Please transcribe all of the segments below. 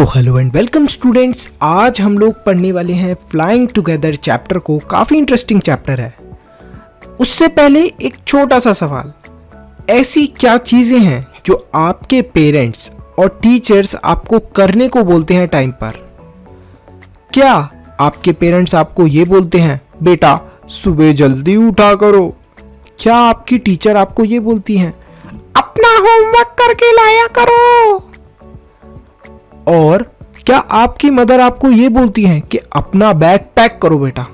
Hello and welcome students. आज हम लोग पढ़ने वाले हैं फ्लाइंग टुगेदर चैप्टर को। काफ़ी इंटरेस्टिंग चैप्टर है। उससे पहले एक छोटा सा सवाल, ऐसी क्या चीज़ें हैं जो आपके पेरेंट्स और टीचर्स आपको करने को बोलते हैं टाइम पर? क्या आपके पेरेंट्स आपको ये बोलते हैं बेटा सुबह जल्दी उठा करो? क्या आपकी टीचर आपको ये बोलती हैं अपना होमवर्क करके लाया करो? और क्या आपकी मदर आपको ये बोलती हैं कि अपना बैग पैक करो बेटा?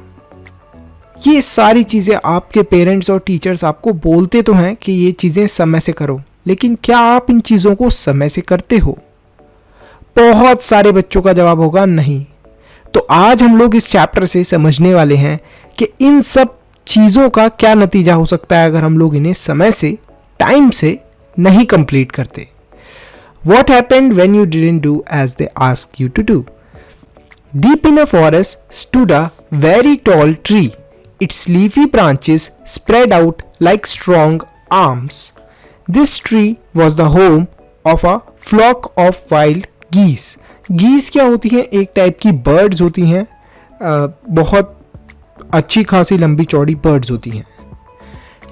ये सारी चीज़ें आपके पेरेंट्स और टीचर्स आपको बोलते तो हैं कि ये चीज़ें समय से करो, लेकिन क्या आप इन चीज़ों को समय से करते हो? बहुत सारे बच्चों का जवाब होगा नहीं। तो आज हम लोग इस चैप्टर से समझने वाले हैं कि इन सब चीज़ों का क्या नतीजा हो सकता है अगर हम लोग इन्हें समय से, टाइम से नहीं कंप्लीट करते। What happened when you didn't do as they asked you to do? Deep in a forest stood a very tall tree. Its leafy branches spread out like strong arms. This tree was the home of a flock of wild geese. Geese क्या होती हैं? एक type की birds होती हैं, बहुत अच्छी खासी लंबी चौड़ी birds होती हैं।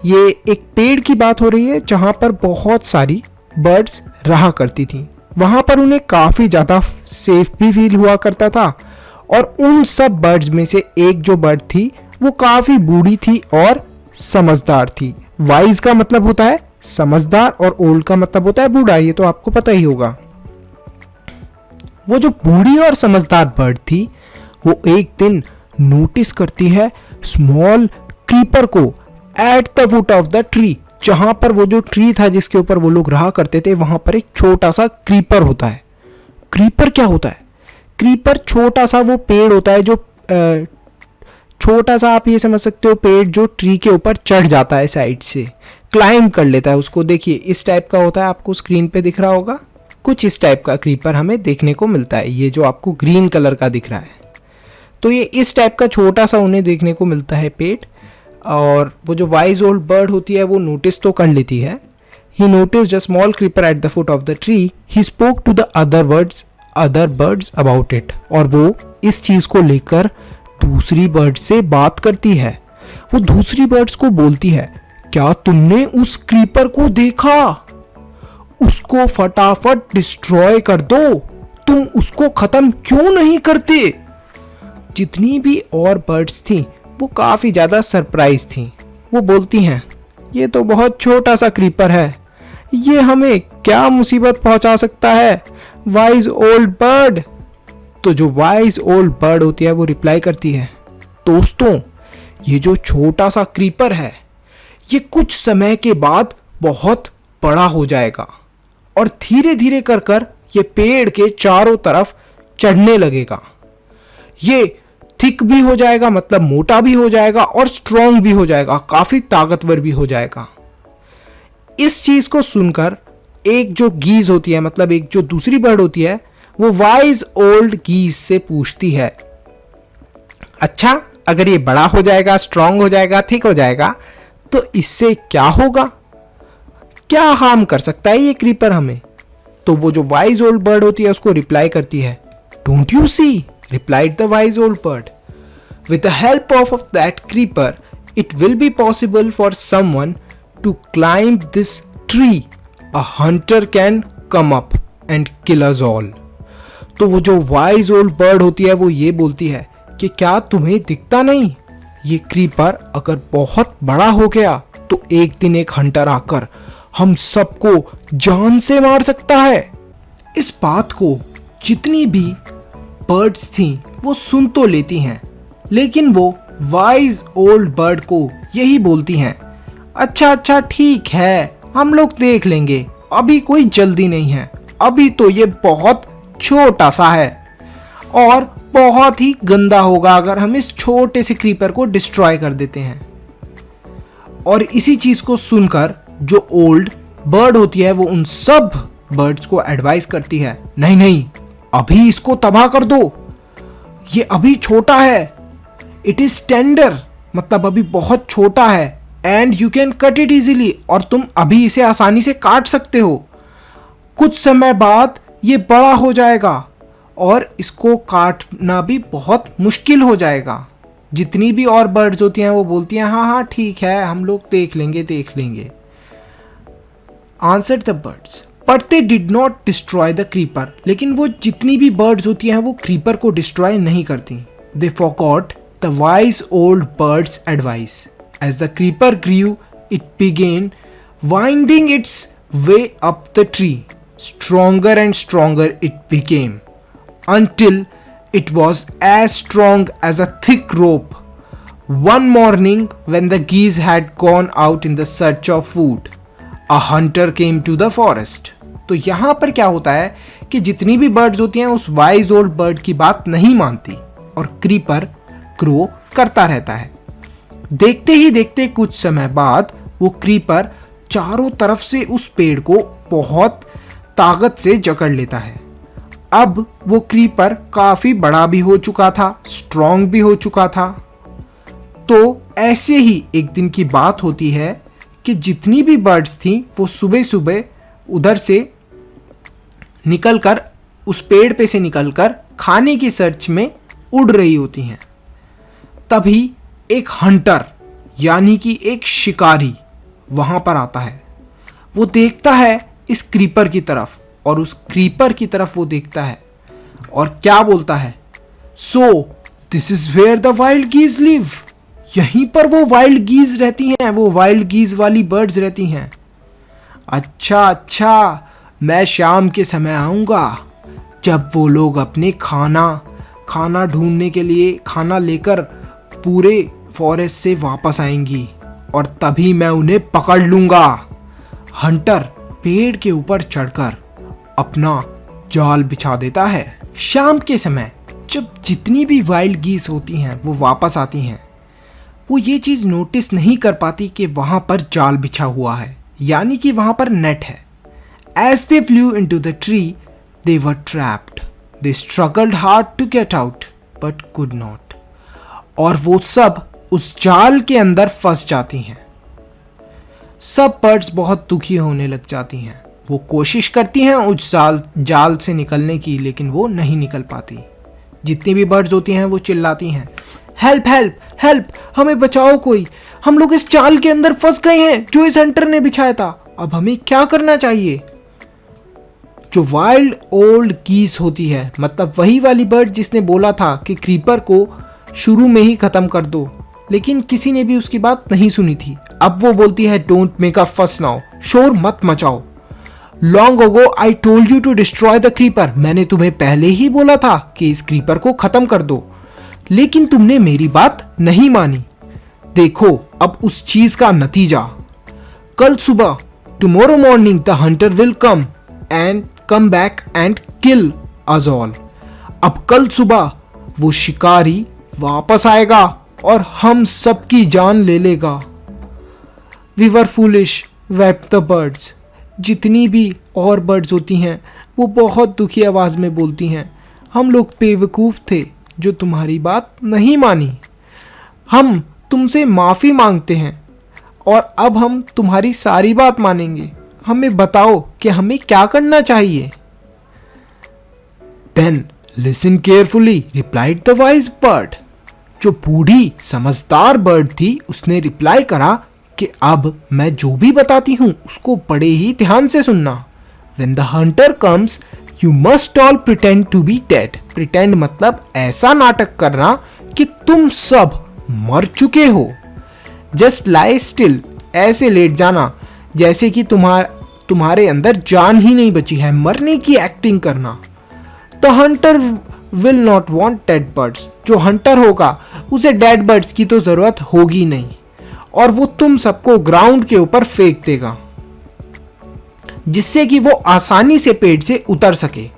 ये एक पेड़ की बात हो रही है जहाँ पर बहुत सारी बर्ड्स रहा करती थी। वहाँ पर उन्हें काफ़ी ज़्यादा सेफ भी फील हुआ करता था। और उन सब बर्ड्स में से एक जो बर्ड थी वो काफ़ी बूढ़ी थी और समझदार थी। वाइज का मतलब होता है समझदार और ओल्ड का मतलब होता है बूढ़ा, ये तो आपको पता ही होगा। वो जो बूढ़ी और समझदार बर्ड थी वो एक दिन नोटिस करती है स्मॉल क्रीपर को eight the foot of the tree. जहां पर वो जो ट्री था जिसके ऊपर वो लोग रहा करते थे वहां पर एक छोटा सा क्रीपर होता है। क्रीपर क्या होता है? क्रीपर छोटा सा वो पेड़ होता है जो छोटा सा, आप ये समझ सकते हो, पेड़ जो ट्री के ऊपर चढ़ जाता है, साइड से क्लाइंब कर लेता है उसको। देखिए इस टाइप का होता है, आपको स्क्रीन पे दिख रहा होगा। कुछ इस टाइप का क्रीपर हमें देखने को मिलता है। ये जो आपको ग्रीन कलर का दिख रहा है, तो ये इस टाइप का छोटा सा उन्हें देखने को मिलता है पेड़। और वो जो वाइज ओल्ड बर्ड होती है वो नोटिस तो कर लेती है। He noticed a small creeper at the foot of the tree. He spoke to the other birds about it. और वो इस चीज को लेकर दूसरी बर्ड से बात करती है। वो दूसरी बर्ड्स को बोलती है क्या तुमने उस क्रीपर को देखा? उसको फटाफट डिस्ट्रॉय कर दो। तुम उसको खत्म क्यों नहीं करते? जितनी भी और बर्ड्स थी वो काफ़ी ज़्यादा सरप्राइज थी। वो बोलती हैं ये तो बहुत छोटा सा क्रीपर है, ये हमें क्या मुसीबत पहुंचा सकता है वाइज ओल्ड बर्ड। तो जो वाइज ओल्ड बर्ड होती है वो रिप्लाई करती है दोस्तों ये जो छोटा सा क्रीपर है ये कुछ समय के बाद बहुत बड़ा हो जाएगा और धीरे धीरे कर कर ये पेड़ के चारों तरफ चढ़ने लगेगा। ये थिक भी हो जाएगा, मतलब मोटा भी हो जाएगा और स्ट्रॉन्ग भी हो जाएगा, काफी ताकतवर भी हो जाएगा। इस चीज को सुनकर एक जो गीज होती है, मतलब एक जो दूसरी बर्ड होती है, वो वाइज ओल्ड गीज से पूछती है अच्छा अगर ये बड़ा हो जाएगा, स्ट्रॉन्ग हो जाएगा, थिक हो जाएगा तो इससे क्या होगा? क्या हार्म कर सकता है ये क्रीपर हमें? तो वो जो वाइज ओल्ड बर्ड होती है उसको रिप्लाई करती है don't you see, replied the wise old bird. With the help of that creeper, it will be possible for someone to climb this tree. A hunter can come up and kill us all. तो वो जो wise old bird होती है वो ये बोलती है कि क्या तुम्हें दिखता नहीं, ये क्रीपर अगर बहुत बड़ा हो गया तो एक दिन एक हंटर आकर हम सबको जान से मार सकता है। इस बात को जितनी भी बर्ड्स थी वो सुन तो लेती हैं, लेकिन वो वाइज ओल्ड बर्ड को यही बोलती हैं अच्छा ठीक है, हम लोग देख लेंगे, अभी कोई जल्दी नहीं है, अभी तो ये बहुत छोटा सा है और बहुत ही गंदा होगा अगर हम इस छोटे से क्रीपर को डिस्ट्रॉय कर देते हैं। और इसी चीज को सुनकर जो ओल्ड बर्ड होती है वो उन सब बर्ड्स को एडवाइस करती है नहीं अभी इसको तबाह कर दो, ये अभी छोटा है, इट इज टेंडर, मतलब अभी बहुत छोटा है, and you can cut it easily, और तुम अभी इसे आसानी से काट सकते हो। कुछ समय बाद ये बड़ा हो जाएगा और इसको काटना भी बहुत मुश्किल हो जाएगा। जितनी भी और बर्ड्स होती हैं वो बोलती हैं हाँ हाँ ठीक है, हम लोग देख लेंगे। Answer the birds, but they did not destroy the creeper. लेकिन वो जितनी भी बर्ड्स होती हैं वो क्रीपर को डिस्ट्रॉय नहीं करती। They forgot the wise old bird's advice. As the creeper grew it began winding its way up the tree. Stronger and stronger it became until it was as strong as a thick rope. One morning, when the geese had gone out in the search of food, a hunter came to the forest. तो यहाँ पर क्या होता है कि जितनी भी birds होती हैं उस वाइज ओल्ड बर्ड की बात नहीं मानती और क्रीपर ग्रो करता रहता है। देखते ही देखते कुछ समय बाद वो क्रीपर चारों तरफ से उस पेड़ को बहुत ताकत से जकड़ लेता है। अब वो क्रीपर काफी बड़ा भी हो चुका था, स्ट्रॉन्ग भी हो चुका था। तो ऐसे ही एक दिन की बात होती है कि जितनी भी बर्ड्स थी वो सुबह सुबह उधर से निकलकर, उस पेड़ पे से निकलकर खाने की सर्च में उड़ रही होती हैं। तभी एक हंटर यानी कि एक शिकारी वहां पर आता है। वो देखता है इस क्रीपर की तरफ और उस क्रीपर की तरफ वो देखता है और क्या बोलता है, so this is where the wild geese live. यहीं पर वो वाइल्ड गीज रहती हैं, वो वाइल्ड गीज वाली बर्ड्स रहती हैं। अच्छा, मैं शाम के समय आऊँगा जब वो लोग अपने खाना ढूंढने के लिए खाना लेकर पूरे फॉरेस्ट से वापस आएंगी और तभी मैं उन्हें पकड़ लूँगा। हंटर पेड़ के ऊपर चढ़कर अपना जाल बिछा देता है। शाम के समय जब जितनी भी वाइल्ड गीस होती हैं वो वापस आती हैं, वो ये चीज़ नोटिस नहीं कर पाती कि वहाँ पर जाल बिछा हुआ है, यानी कि वहाँ पर नेट है। As they flew into the tree they were trapped. They struggled hard to get out but could not. और वो सब उस जाल के अंदर फंस जाती हैं। सब बर्ड्स बहुत दुखी होने लग जाती हैं। वो कोशिश करती हैं उस जाल से निकलने की, लेकिन वो नहीं निकल पाती। जितनी भी बर्ड्स होती हैं वो चिल्लाती हैं, हेल्प हेल्प हेल्प, हमें बचाओ कोई, हम लोग इस जाल के अंदर फंस गए हैं जो इस हंटर ने बिछाया था, अब हमें क्या करना चाहिए। जो वाइल्ड ओल्ड गीस होती है, मतलब वही वाली बर्ड जिसने बोला था कि क्रीपर को शुरू में ही खत्म कर दो, लेकिन किसी ने भी उसकी बात नहीं सुनी थी। अब वो बोलती है, डोंट मेक अ फस नाउ, शोर मत मचाओ। Long ago I told you to destroy the creeper. मैंने तुम्हें पहले ही बोला था कि इस क्रीपर को खत्म कर दो, लेकिन तुमने मेरी बात नहीं मानी। देखो अब उस चीज का नतीजा। कल सुबह, tomorrow morning the Hunter will come back and kill us all. अब कल सुबह वो शिकारी वापस आएगा और हम सबकी जान ले लेगा। We were foolish, wept the birds. जितनी भी और बर्ड्स होती हैं वो बहुत दुखी आवाज़ में बोलती हैं, हम लोग बेवकूफ़ थे जो तुम्हारी बात नहीं मानी। हम तुमसे माफ़ी मांगते हैं और अब हम तुम्हारी सारी बात मानेंगे। हमें बताओ कि हमें क्या करना चाहिए। Then listen carefully replied the wise bird. जो बूढ़ी समझदार बर्ड थी उसने रिप्लाई करा कि अब मैं जो भी बताती हूँ उसको बड़े ही ध्यान से सुनना। When the hunter comes, you must all pretend to be dead. Pretend मतलब ऐसा नाटक करना कि तुम सब मर चुके हो। Just lie still, ऐसे लेट जाना जैसे कि तुम्हारे अंदर जान ही नहीं बची है, मरने की एक्टिंग करना। The hunter will not want dead birds. जो हंटर होगा उसे डेड बर्ड्स की तो जरूरत होगी नहीं और वो तुम सबको ग्राउंड के ऊपर फेंक देगा जिससे कि वो आसानी से पेड़ से उतर सके।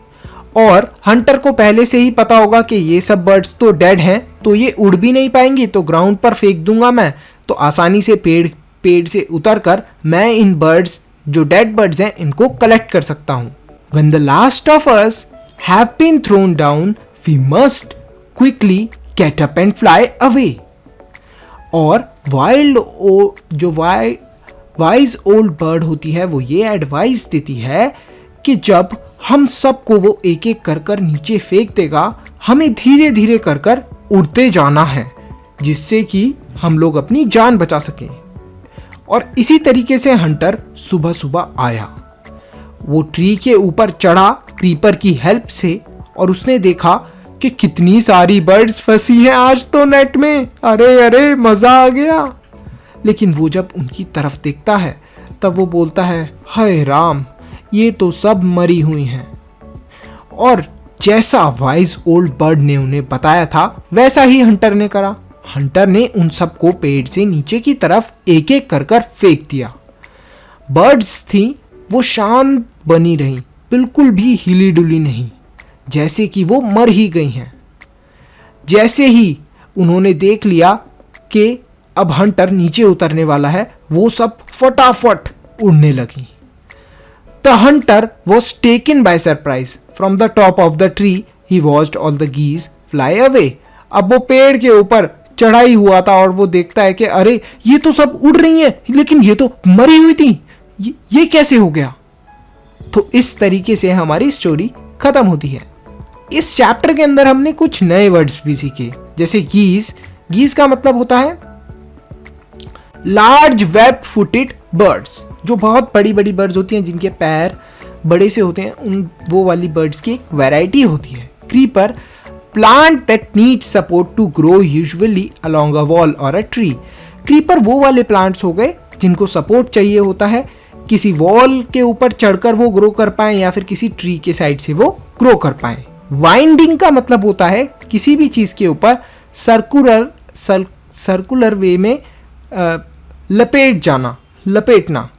और हंटर को पहले से ही पता होगा कि ये सब बर्ड्स तो डेड हैं, तो ये उड़ भी नहीं पाएंगी, तो ग्राउंड पर फेंक दूंगा मैं, तो आसानी से पेड़ से उतर कर मैं इन बर्ड्स जो डेड बर्ड्स हैं इनको कलेक्ट कर सकता हूँ। When the last of us have been thrown down, we must quickly get up and fly away. और वाइज ओल्ड बर्ड होती है वो ये एडवाइस देती है कि जब हम सबको वो एक एक कर कर नीचे फेंक देगा, हमें धीरे धीरे कर कर उड़ते जाना है, जिससे कि हम लोग अपनी जान बचा सकें। और इसी तरीके से हंटर सुबह सुबह आया। वो ट्री के ऊपर चढ़ा क्रीपर की हेल्प से, और उसने देखा कि कितनी सारी बर्ड्स फंसी हैं आज तो नेट में। अरे अरे मजा आ गया। लेकिन वो जब उनकी तरफ देखता है तब वो बोलता है, हाय राम, ये तो सब मरी हुई हैं। और जैसा वाइज ओल्ड बर्ड ने उन्हें बताया था वैसा ही हंटर ने करा। हंटर ने उन सबको पेड़ से नीचे की तरफ एक एक कर कर फेंक दिया। बर्ड्स थी वो शांत बनी रहीं, बिल्कुल भी हिली डुली नहीं, जैसे कि वो मर ही गई हैं। जैसे ही उन्होंने देख लिया कि अब हंटर नीचे उतरने वाला है, वो सब फटाफट उड़ने लगी। The hunter was taken by surprise from the top of the tree. He watched all the geese fly away. अब वो पेड़ के ऊपर चढ़ा ही हुआ था और वो देखता है कि अरे ये तो सब उड़ रही हैं, लेकिन ये तो मरी हुई थी, ये कैसे हो गया। तो इस तरीके से हमारी स्टोरी खत्म होती है। इस चैप्टर के अंदर हमने कुछ नए वर्ड्स भी सीखे, जैसे गीज। गीज का मतलब होता है लार्ज वेब फुटेड बर्ड्स, जो बहुत बड़ी बड़ी बर्ड्स होती हैं जिनके पैर बड़े से होते हैं, उन वो वाली बर्ड्स की एक वैरायटी होती है। Creeper, plant that need support to grow usually along a wall or a tree. Creeper वो वाले प्लांट्स हो गए जिनको सपोर्ट चाहिए होता है, किसी वॉल के ऊपर चढ़कर वो ग्रो कर पाए या फिर किसी ट्री के साइड से वो ग्रो कर पाए। वाइंडिंग का मतलब होता है किसी भी चीज के ऊपर सर्कुलर वे में लपेट जाना, लपेटना,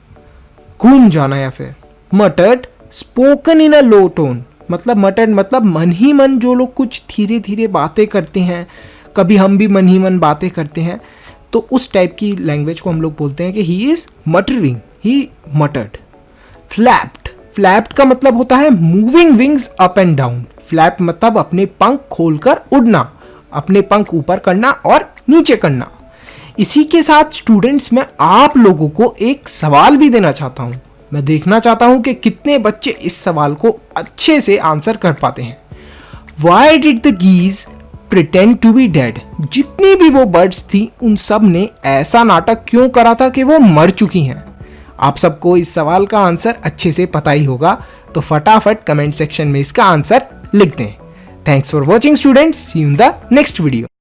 घूम जाना या फिर। मटर्ड, spoken in a low tone, मतलब मटर्ड मतलब मन ही मन जो लोग कुछ धीरे धीरे बातें करते हैं, कभी हम भी मन ही मन बातें करते हैं, तो उस टाइप की लैंग्वेज को हम लोग बोलते हैं कि he is muttering, he मटर्ड। Flapped, flapped का मतलब होता है moving wings up and down. Flap मतलब अपने पंख खोलकर उड़ना, अपने पंख ऊपर करना और नीचे करना। इसी के साथ स्टूडेंट्स मैं आप लोगों को एक सवाल भी देना चाहता हूं। मैं देखना चाहता हूं कि कितने बच्चे इस सवाल को अच्छे से आंसर कर पाते हैं। Why did the geese pretend to be dead? जितनी भी वो बर्ड्स थी उन सब ने ऐसा नाटक क्यों करा था कि वो मर चुकी हैं? आप सबको इस सवाल का आंसर अच्छे से पता ही होगा, तो फटाफट कमेंट सेक्शन में इसका आंसर लिख दें। Thanks for watching students, see you in the next video.